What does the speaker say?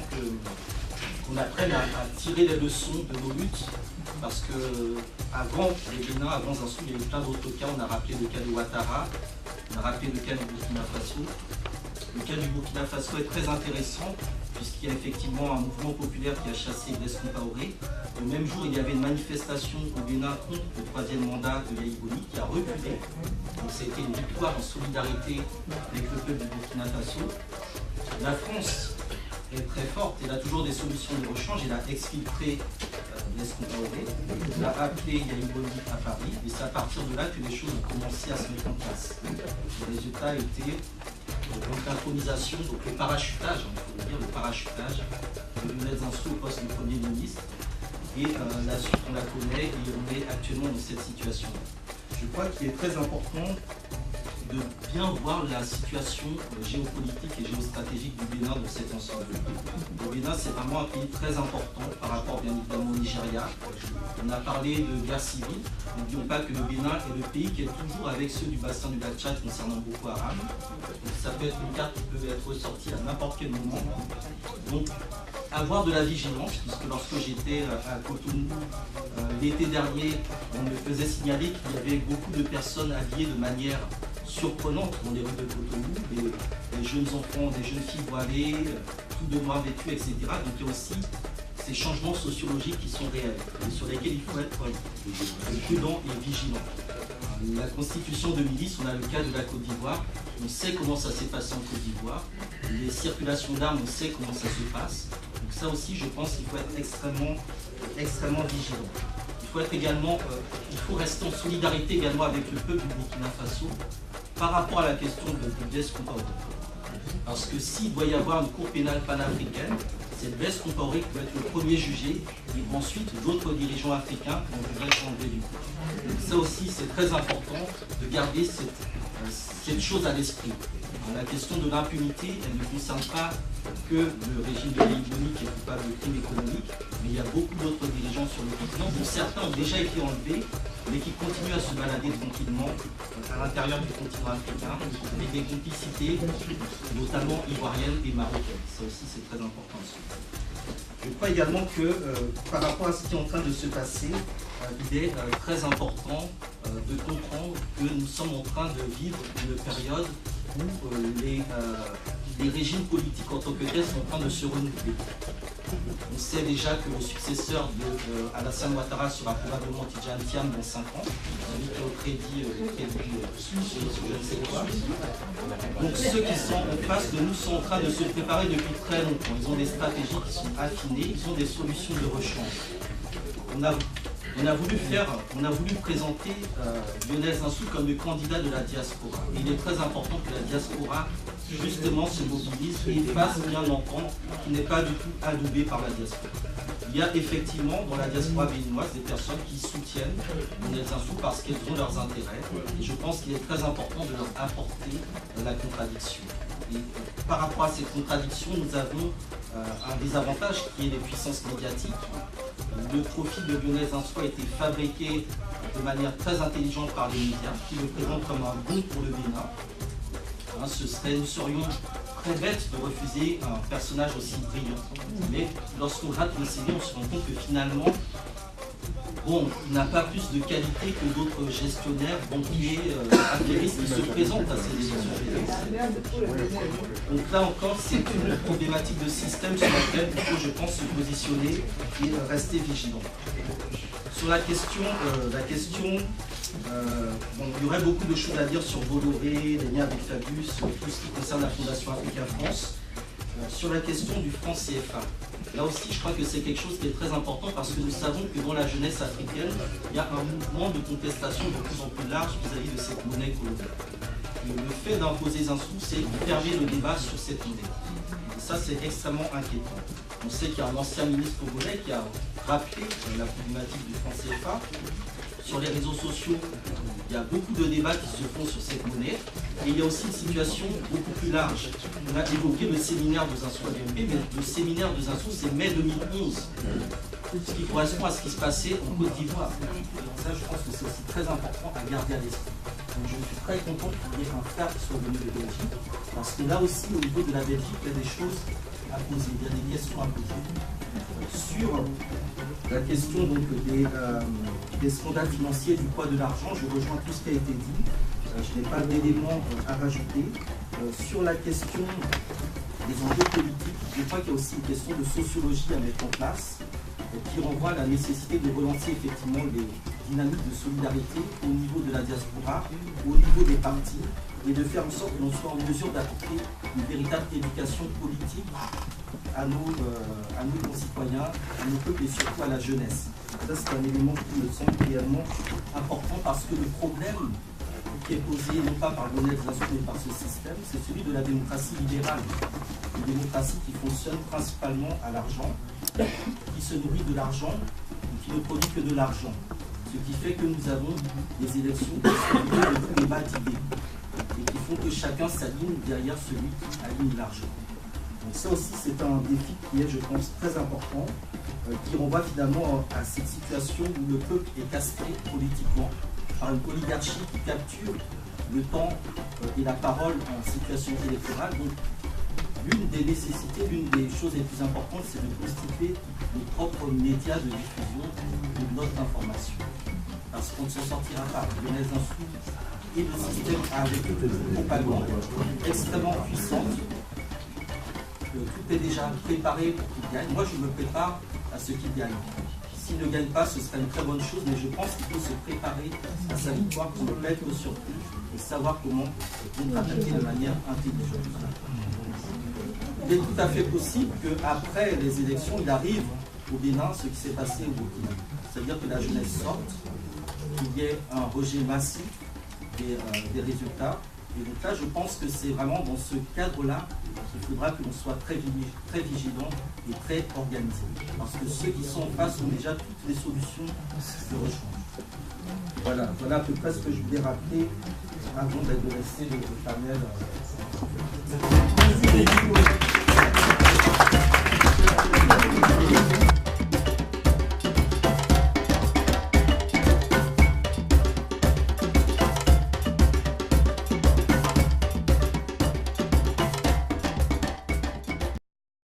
qu'on apprenne à tirer les leçons de nos luttes, parce que avant les Bénin, avant Zinsou, il y a eu plein d'autres cas. On a rappelé le cas de Ouattara, on a rappelé le cas du Burkina Faso. Le cas du Burkina Faso est très intéressant, puisqu'il y a effectivement un mouvement populaire qui a chassé Blaise Compaoré. Le même jour, il y avait une manifestation au Bénin contre le troisième mandat de Yahya Boni qui a reculé. Donc c'était une victoire en solidarité avec le peuple du Burkina Faso. La France est très forte, elle a toujours des solutions de rechange, elle a exfiltré Blaise Compaoré, elle a appelé Yahya Boni à Paris, et c'est à partir de là que les choses ont commencé à se mettre en place. Le résultat était donc l'intronisation, donc le parachutage, il faut le dire, le parachutage de Lionel Zinsou au poste de Premier ministre. Et la suite, on la connaît et on est actuellement dans cette situation. Je crois qu'il est très important de bien voir la situation géopolitique et géostratégique du Bénin dans cet ensemble. Le Bénin, c'est vraiment un pays très important par rapport bien évidemment au Nigeria. On a parlé de guerre civile. N'oublions pas que le Bénin est le pays qui est toujours avec ceux du bassin du lac Tchad concernant Boko Haram. Donc ça peut être une carte qui peut être ressortie à n'importe quel moment. Donc avoir de la vigilance, puisque lorsque j'étais à Cotonou l'été dernier, on me faisait signaler qu'il y avait beaucoup de personnes habillées de manière surprenante dans les rues de Cotonou, des jeunes enfants, des jeunes filles voilées, tout de noir vêtues, etc. Donc il y a aussi ces changements sociologiques qui sont réels et sur lesquels il faut être prudent et vigilant. La constitution de milice, on a le cas de la Côte d'Ivoire, on sait comment ça s'est passé en Côte d'Ivoire, les circulations d'armes, on sait comment ça se passe. Donc ça aussi, je pense qu'il faut être extrêmement vigilant. Il faut être également, il faut rester en solidarité également avec le peuple du Burkina Faso par rapport à la question de Blaise Compaoré. Parce que s'il doit y avoir une cour pénale panafricaine, c'est Blaise Compaoré qui doit être le premier jugé, et ensuite d'autres dirigeants africains qui vont enlever du coup. Donc ça aussi, c'est très important de garder cette chose à l'esprit. La question de l'impunité, elle ne concerne pas que le régime de Yahya Boni qui est coupable de crimes économiques, mais il y a beaucoup d'autres dirigeants sur le continent, dont certains ont déjà été enlevés, mais qui continuent à se balader tranquillement à l'intérieur du continent africain, avec des complicités, notamment ivoiriennes et marocaines. Ça aussi, c'est très important. Je crois également que par rapport à ce qui est en train de se passer, il est très important de comprendre que nous sommes en train de vivre une période où les régimes politiques en tant que tels sont en train de se renouveler. On sait déjà que le successeur d'Alassane Ouattara sera probablement Tidjane Thiam dans 5 ans, celui qui a prédit je ne sais quoi. Donc ceux qui sont en face de nous sont en train de se préparer depuis très longtemps. Ils ont des stratégies qui sont affinées, ils ont des solutions de rechange. On a voulu présenter Lionel Zinsou comme le candidat de la diaspora. Et il est très important que la diaspora, justement, se mobilise et fasse bien entendre qu'il n'est pas du tout adoubé par la diaspora. Il y a effectivement dans la diaspora béninoise des personnes qui soutiennent Lionel Zinsou parce qu'elles ont leurs intérêts. Et je pense qu'il est très important de leur apporter la contradiction. Et par rapport à cette contradiction, nous avons un désavantage qui est les puissances médiatiques. Le profil de Lionel Zinsou a été fabriqué de manière très intelligente par les médias, qui le présentent comme un bon pour le Bénin. Nous serions très bêtes de refuser un personnage aussi brillant. Mais lorsqu'on rate le CV, on se rend compte que finalement, il n'a pas plus de qualité que d'autres gestionnaires, banquiers, affairistes qui se présentent à ces élections présidentielles. Donc là encore, c'est une problématique de système sur laquelle il faut, je pense, se positionner et rester vigilant. Sur la question, il y aurait beaucoup de choses à dire sur Bolloré, les liens avec Fabius, tout ce qui concerne la Fondation Africa France. Sur la question du franc CFA, là aussi je crois que c'est quelque chose qui est très important parce que nous savons que dans la jeunesse africaine, il y a un mouvement de contestation de plus en plus large vis-à-vis de cette monnaie coloniale. Le fait d'imposer Zinsou, c'est fermer le débat sur cette monnaie. Et ça, c'est extrêmement inquiétant. On sait qu'il y a un ancien ministre congolais qui a rappelé la problématique du franc CFA. Sur les réseaux sociaux, il y a beaucoup de débats qui se font sur cette monnaie. Et il y a aussi une situation beaucoup plus large. On a évoqué le séminaire de Zinsou à l'UMP, mais le séminaire de Zinsou, c'est mai 2011. Ce qui correspond à ce qui se passait en Côte d'Ivoire. Ça, je pense que c'est aussi très important à garder à l'esprit. Donc je suis très content qu'il y ait un frère qui soit venu de Belgique, parce que là aussi, au niveau de la Belgique, il y a des choses à poser, il y a des questions à poser. Sur la question donc, des scandales financiers, du poids de l'argent, je rejoins tout ce qui a été dit. Je n'ai pas d'éléments à rajouter. Sur la question des enjeux politiques, je crois qu'il y a aussi une question de sociologie à mettre en place qui renvoie à la nécessité de relancer effectivement les dynamiques de solidarité au niveau de la diaspora, au niveau des partis, et de faire en sorte que l'on soit en mesure d'apporter une véritable éducation politique à nos concitoyens, à nos peuples et surtout à la jeunesse. Ça, c'est un élément qui me semble réellement important parce que le problème qui est posé non pas par Lionel Zinsou mais par ce système, c'est celui de la démocratie libérale. Une démocratie qui fonctionne principalement à l'argent, qui se nourrit de l'argent, qui ne produit que de l'argent. Ce qui fait que nous avons des élections qui sont de débat d'idées et qui font que chacun s'aligne derrière celui qui aligne l'argent. Donc ça aussi, c'est un défi qui est, je pense, très important, qui renvoie finalement à cette situation où le peuple est castré politiquement par une oligarchie qui capture le temps et la parole en situation électorale. Donc, l'une des nécessités, l'une des choses les plus importantes, c'est de constituer nos propres médias de diffusion de notre information. Parce qu'on ne s'en sortira pas. Lionel Zinsou et le système avec une propagande extrêmement puissante. Tout est déjà préparé pour qu'il gagne. Moi, je me prépare à ce qu'il gagne. S'il ne gagne pas, ce serait une très bonne chose, mais je pense qu'il faut se préparer à sa victoire pour ne pas être surpris et savoir comment contre-attaquer de manière intelligente. Il est tout à fait possible qu'après les élections, il arrive au Bénin ce qui s'est passé au Burkina. C'est-à-dire que la jeunesse sorte, qu'il y ait un rejet massif des résultats. Et donc là, je pense que c'est vraiment dans ce cadre-là qu'il faudra que l'on soit très vigilant et très organisé. Parce que ceux qui sont en face ont déjà toutes les solutions de rechange. Voilà à peu près ce que je voulais rappeler avant de laisser le panel.